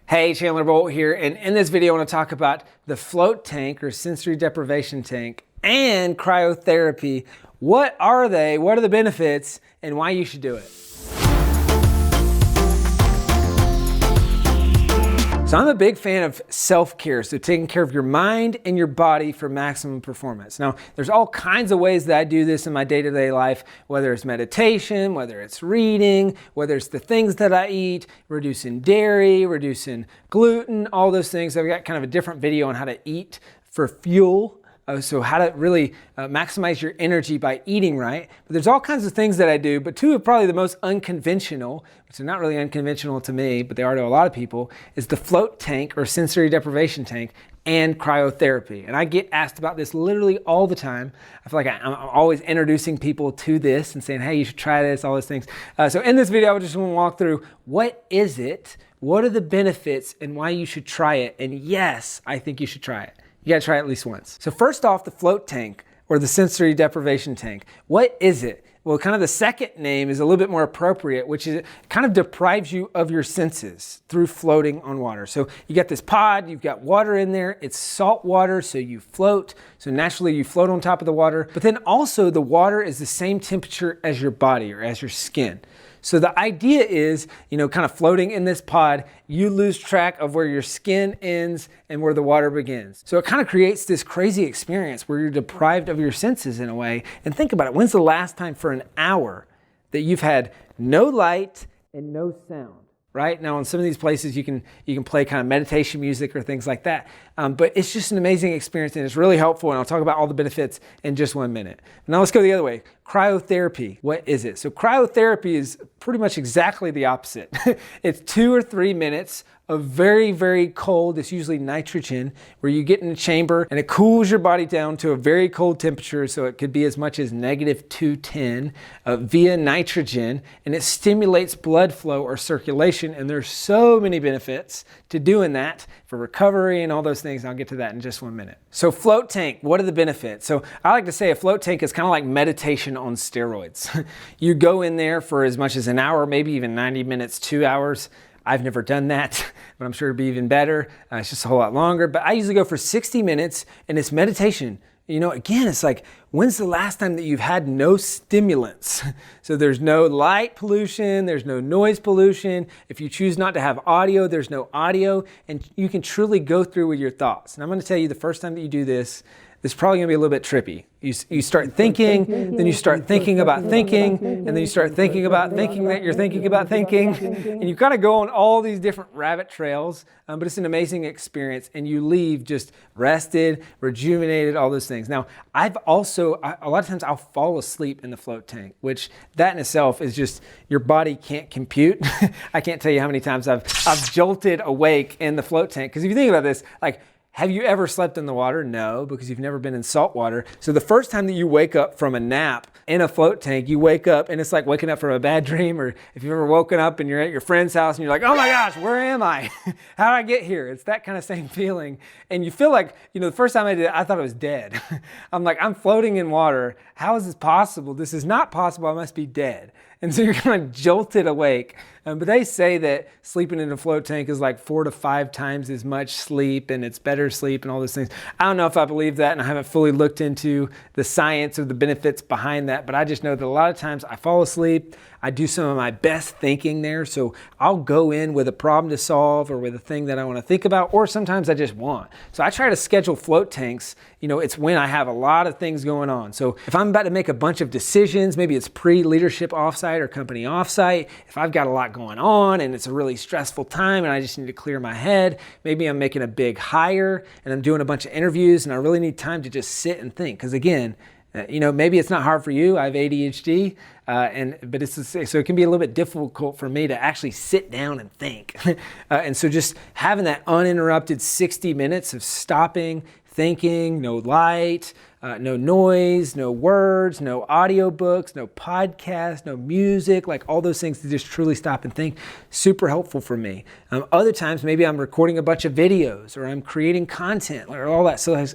Hey, Chandler here, and in this video I want to talk about the float tank or sensory deprivation tank and cryotherapy. What are they, what are the benefits, and why you should do it. So I'm a big fan of self-care, so taking care of your mind and your body for maximum performance. Now, there's all kinds of ways that I do this in my day-to-day life, whether it's meditation, whether it's reading, whether it's the things that I eat, reducing dairy, reducing gluten, all those things. I've got kind of a different video on how to eat for fuel. So how to really maximize your energy by eating right. But there's all kinds of things that I do, but two of probably the most unconventional, which are not really unconventional to me, but they are to a lot of people, is the float tank or sensory deprivation tank and cryotherapy. And I get asked about this literally all the time. I feel like I'm always introducing people to this and saying, hey, you should try this, all those things. So in this video, I just want to walk through what is it, what are the benefits, and why you should try it. And yes, I think you should try it. You gotta try it at least once. So first off, the float tank or the sensory deprivation tank. What is it? Well, kind of the second name is a little bit more appropriate, which is it kind of deprives you of your senses through floating on water. So you got this pod, you've got water in there, it's salt water, so you float. So naturally you float on top of the water, but then also the water is the same temperature as your body or as your skin. So the idea is, kind of floating in this pod, you lose track of where your skin ends and where the water begins. So it kind of creates this crazy experience where you're deprived of your senses in a way. And think about it, when's the last time for an hour that you've had no light and no sound? Right now, in some of these places, you can play kind of meditation music or things like that. But it's just an amazing experience, and it's really helpful. And I'll talk about all the benefits in just 1 minute. Now let's go the other way. Cryotherapy. What is it? So cryotherapy is pretty much exactly the opposite. It's 2 or 3 minutes of very, very cold, it's usually nitrogen, where you get in a chamber and it cools your body down to a very cold temperature, so it could be as much as -210 via nitrogen, and it stimulates blood flow or circulation, and there's so many benefits to doing that for recovery and all those things. I'll get to that in just 1 minute. So float tank, what are the benefits? So I like to say a float tank is kind of like meditation on steroids. You go in there for as much as an hour, maybe even 90 minutes, 2 hours. I've never done that, but I'm sure it'd be even better. It's just a whole lot longer, but I usually go for 60 minutes and it's meditation. Again, it's like, when's the last time that you've had no stimulants? So there's no light pollution, there's no noise pollution. If you choose not to have audio, there's no audio, and you can truly go through with your thoughts. And I'm gonna tell you, the first time that you do this, it's probably gonna be a little bit trippy. You start thinking, then you start thinking about thinking, and then you start thinking about thinking that you're thinking about thinking, and you kind of go on all these different rabbit trails, but it's an amazing experience, and you leave just rested, rejuvenated, all those things. Now, a lot of times I'll fall asleep in the float tank, which that in itself is just, your body can't compute. I can't tell you how many times I've jolted awake in the float tank, because if you think about this, like, have you ever slept in the water? No, because you've never been in salt water. So the first time that you wake up from a nap in a float tank, you wake up and it's like waking up from a bad dream, or if you've ever woken up and you're at your friend's house and you're like, oh my gosh, where am I? How did I get here? It's that kind of same feeling. And you feel like, the first time I did it, I thought I was dead. I'm like, I'm floating in water. How is this possible? This is not possible. I must be dead. And so you're kind of jolted awake. But they say that sleeping in a float tank is like 4 to 5 times as much sleep, and it's better sleep and all those things. I don't know if I believe that, and I haven't fully looked into the science or the benefits behind that, but I just know that a lot of times I fall asleep, I do some of my best thinking there, so I'll go in with a problem to solve or with a thing that I want to think about, or sometimes I just want. So I try to schedule float tanks, it's when I have a lot of things going on. So if I'm about to make a bunch of decisions, maybe it's pre-leadership offsite or company offsite, if I've got a lot going on and it's a really stressful time and I just need to clear my head, maybe I'm making a big hire and I'm doing a bunch of interviews and I really need time to just sit and think. Because again, maybe it's not hard for you. I have ADHD, so it can be a little bit difficult for me to actually sit down and think. And so just having that uninterrupted 60 minutes of stopping, thinking, no light, no noise, no words, no audiobooks, no podcast, no music, like all those things to just truly stop and think. Super helpful for me. Other times, maybe I'm recording a bunch of videos or I'm creating content or all that. So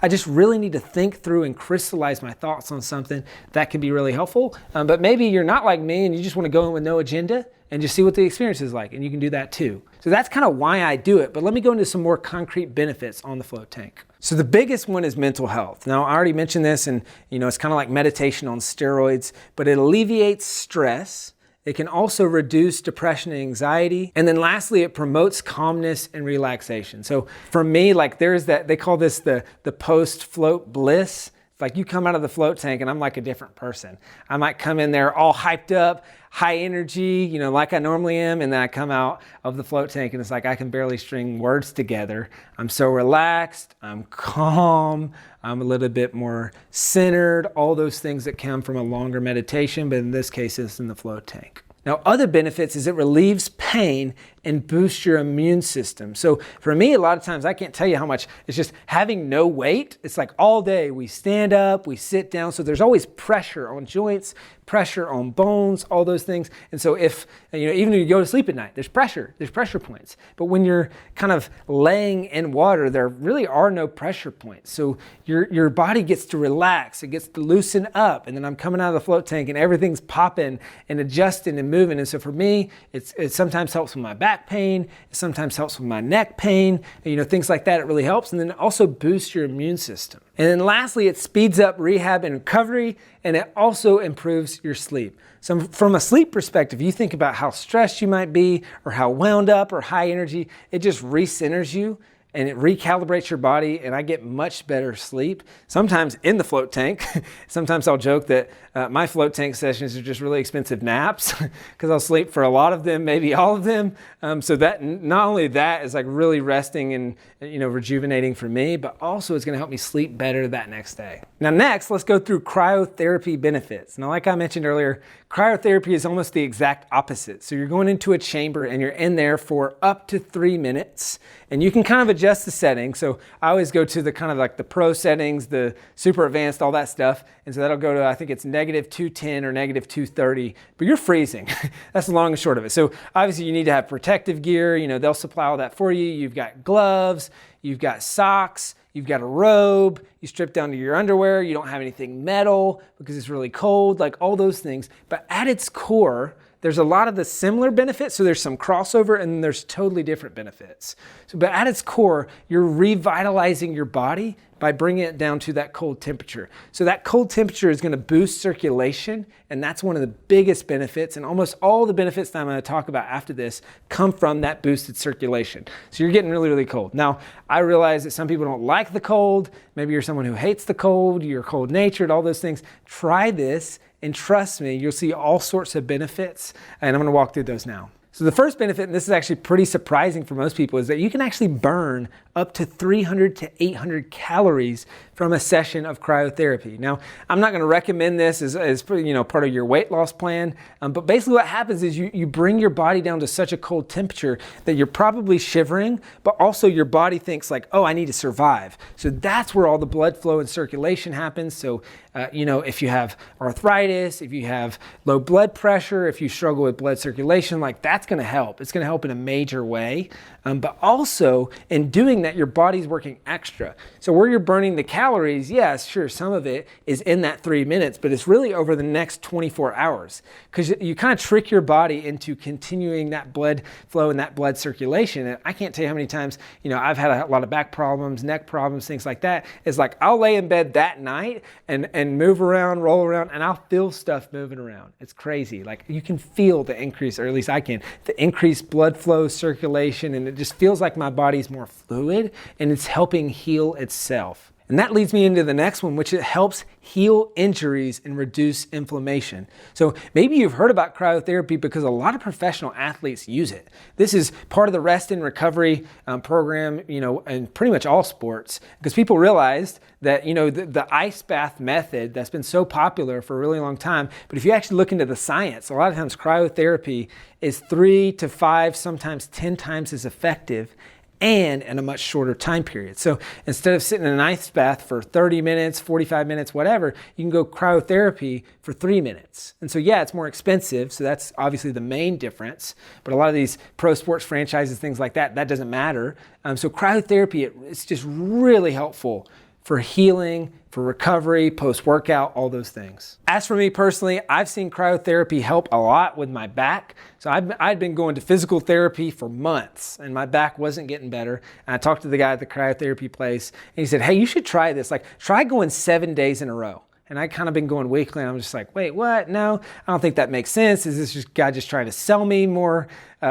I just really need to think through and crystallize my thoughts on something. That can be really helpful. But maybe you're not like me and you just want to go in with no agenda. and just see what the experience is like. And you can do that too. So that's kind of why I do it. But let me go into some more concrete benefits on the float tank. So the biggest one is mental health. Now, I already mentioned this, and it's kind of like meditation on steroids, but it alleviates stress. It can also reduce depression and anxiety. And then lastly, it promotes calmness and relaxation. So for me, like there's that, they call this the post-float bliss. It's like you come out of the float tank and I'm like a different person. I might come in there all hyped up, high energy, like I normally am, and then I come out of the float tank and it's like I can barely string words together. I'm so relaxed, I'm calm, I'm a little bit more centered, all those things that come from a longer meditation, but in this case it's in the float tank. Now, other benefits is it relieves pain and boosts your immune system. So for me, a lot of times, I can't tell you how much, it's just having no weight. It's like all day we stand up, we sit down. So there's always pressure on joints, pressure on bones, all those things. And so if, even when you go to sleep at night, there's pressure points. But when you're kind of laying in water, there really are no pressure points. So your body gets to relax, it gets to loosen up. And then I'm coming out of the float tank and everything's popping and adjusting and moving. And so for me, it sometimes helps with my back pain, it sometimes helps with my neck pain, things like that. It really helps. And then it also boosts your immune system. And then lastly, it speeds up rehab and recovery, and it also improves your sleep. So from a sleep perspective, you think about how stressed you might be or how wound up or high energy, it just recenters you and it recalibrates your body, and I get much better sleep. Sometimes in the float tank, sometimes I'll joke that my float tank sessions are just really expensive naps because I'll sleep for a lot of them, maybe all of them. So that not only that is like really resting and rejuvenating for me, but also it's gonna help me sleep better that next day. Now next, let's go through cryotherapy benefits. Now like I mentioned earlier, cryotherapy is almost the exact opposite. So you're going into a chamber and you're in there for up to 3 minutes, and you can kind of adjust the settings. So I always go to the kind of like the pro settings, the super advanced, all that stuff. And so that'll go to, I think it's -210 or -230, but you're freezing. That's the long and short of it. So obviously you need to have protective gear. They'll supply all that for you. You've got gloves, you've got socks, you've got a robe, you strip down to your underwear, you don't have anything metal because it's really cold, like all those things. But at its core, there's a lot of the similar benefits, so there's some crossover and there's totally different benefits. But at its core, you're revitalizing your body by bringing it down to that cold temperature. So that cold temperature is gonna boost circulation, and that's one of the biggest benefits, and almost all the benefits that I'm gonna talk about after this come from that boosted circulation. So you're getting really, really cold. Now, I realize that some people don't like the cold. Maybe you're someone who hates the cold, you're cold-natured, all those things. Try this, and trust me, you'll see all sorts of benefits, and I'm gonna walk through those now. So the first benefit, and this is actually pretty surprising for most people, is that you can actually burn up to 300 to 800 calories from a session of cryotherapy. Now, I'm not gonna recommend this as part of your weight loss plan, but basically what happens is you bring your body down to such a cold temperature that you're probably shivering, but also your body thinks like, oh, I need to survive. So that's where all the blood flow and circulation happens. So, if you have arthritis, if you have low blood pressure, if you struggle with blood circulation, like that's gonna help. It's gonna help in a major way. But also in doing that, your body's working extra. So where you're burning the calories, yes, sure, some of it is in that 3 minutes, but it's really over the next 24 hours because you kind of trick your body into continuing that blood flow and that blood circulation. And I can't tell you how many times, I've had a lot of back problems, neck problems, things like that. It's like I'll lay in bed that night and move around, roll around, and I'll feel stuff moving around. It's crazy. Like you can feel the increase, or at least I can, the increased blood flow, circulation, and it just feels like my body's more fluid and it's helping heal itself. And that leads me into the next one, which it helps heal injuries and reduce inflammation. So maybe you've heard about cryotherapy because a lot of professional athletes use it. This is part of the rest and recovery program, in pretty much all sports, because people realized that, the ice bath method that's been so popular for a really long time. But if you actually look into the science, a lot of times cryotherapy is 3 to 5, sometimes 10 times as effective and in a much shorter time period. So instead of sitting in an ice bath for 30 minutes, 45 minutes, whatever, you can go cryotherapy for 3 minutes. And so yeah, it's more expensive, so that's obviously the main difference. But a lot of these pro sports franchises, things like that, that doesn't matter. So cryotherapy, it's just really helpful for healing, for recovery, post-workout, all those things. As for me personally, I've seen cryotherapy help a lot with my back. So I'd been going to physical therapy for months and my back wasn't getting better. And I talked to the guy at the cryotherapy place and he said, hey, you should try this. Like, try going 7 days in a row. And I kind of been going weekly and I'm just like, wait, what? No, I don't think that makes sense. Is this just guy just trying to sell me more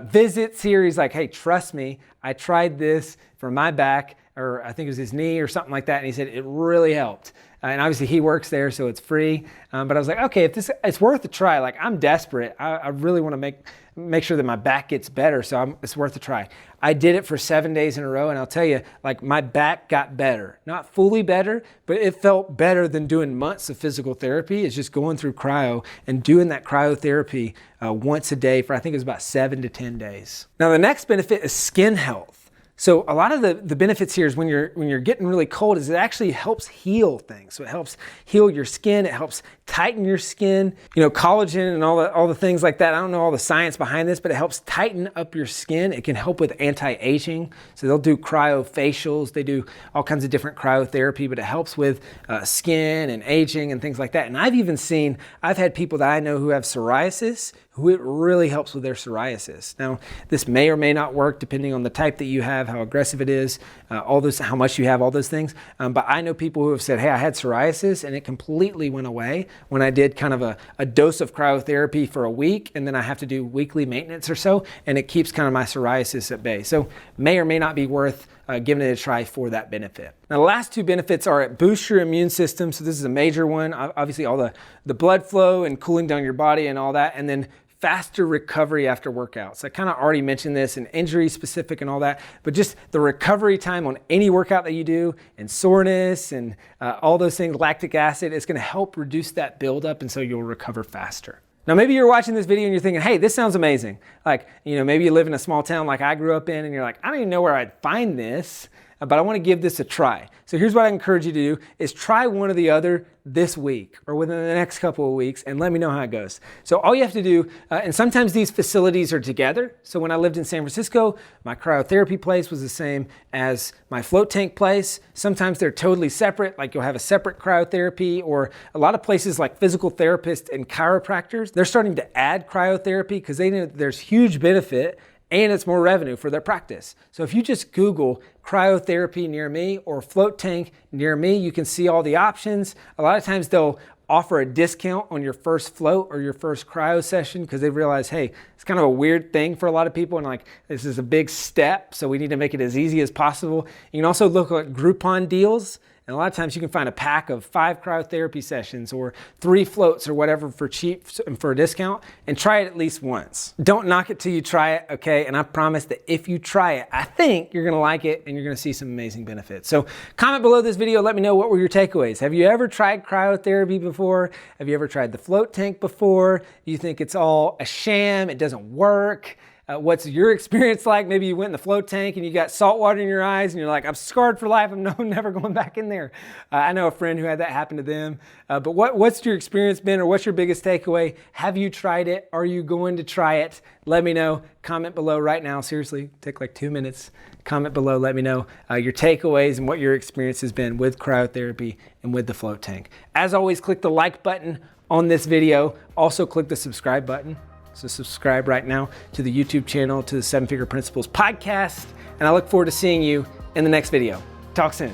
visits here? He's like, hey, trust me, I tried this for my back, or I think it was his knee or something like that. And he said, it really helped. And obviously he works there, so it's free. But I was like, okay, if it's worth a try. Like, I'm desperate. I really want to make sure that my back gets better. So it's worth a try. I did it for 7 days in a row. And I'll tell you, like, my back got better. Not fully better, but it felt better than doing months of physical therapy. It's just going through cryo and doing that cryotherapy once a day for, I think it was about 7 to 10 days. Now, the next benefit is skin health. So a lot of the benefits here is when you're getting really cold is it actually helps heal things. So it helps heal your skin. It helps tighten your skin. You know, collagen and all the things like that. I don't know all the science behind this, but it helps tighten up your skin. It can help with anti-aging. So they'll do cryofacials. They do all kinds of different cryotherapy, but it helps with skin and aging and things like that. And I've had people that I know who have psoriasis, who it really helps with their psoriasis. Now, this may or may not work depending on the type that you have, how aggressive it is, how much you have, all those things. But I know people who have said, hey, I had psoriasis and it completely went away when I did kind of a dose of cryotherapy for a week, and then I have to do weekly maintenance or so, and it keeps kind of my psoriasis at bay. So may or may not be worth giving it a try for that benefit. Now, the last two benefits are it boosts your immune system. So this is a major one. Obviously, all the blood flow and cooling down your body and all that, and then faster recovery after workouts. I kind of already mentioned this and injury specific and all that, but just the recovery time on any workout that you do and soreness and all those things, lactic acid, is going to help reduce that buildup, and so you'll recover faster. Now, maybe you're watching this video and you're thinking, hey, this sounds amazing. Like, you know, maybe you live in a small town like I grew up in and you're like, I don't even know where I'd find this, but I want to give this a try. So here's what I encourage you to do is try one or the other this week or within the next couple of weeks and let me know how it goes. So all you have to do, and sometimes these facilities are together. So when I lived in San Francisco, my cryotherapy place was the same as my float tank place. Sometimes they're totally separate, like you'll have a separate cryotherapy, or a lot of places like physical therapists and chiropractors, they're starting to add cryotherapy because they know that there's huge benefit and it's more revenue for their practice. So if you just Google cryotherapy near me or float tank near me, you can see all the options. A lot of times they'll offer a discount on your first float or your first cryo session because they realize, hey, it's kind of a weird thing for a lot of people and like, this is a big step, so we need to make it as easy as possible. You can also look at Groupon deals. And a lot of times you can find a pack of 5 cryotherapy sessions or 3 floats or whatever for cheap and for a discount, and try it at least once. Don't knock it till you try it, okay? And I promise that if you try it, I think you're gonna like it and you're gonna see some amazing benefits. So comment below this video, let me know what were your takeaways. Have you ever tried cryotherapy before? Have you ever tried the float tank before? Do you think it's all a sham, it doesn't work? What's your experience like? Maybe you went in the float tank and you got salt water in your eyes and you're like, I'm scarred for life. I'm never going back in there. I know a friend who had that happen to them. But what's your experience been, or what's your biggest takeaway? Have you tried it? Are you going to try it? Let me know. Comment below right now. Seriously, take like 2 minutes. Comment below. Let me know your takeaways and what your experience has been with cryotherapy and with the float tank. As always, click the like button on this video. Also click the subscribe button. So subscribe right now to the YouTube channel, to the 7 Figure Principles podcast, and I look forward to seeing you in the next video. Talk soon.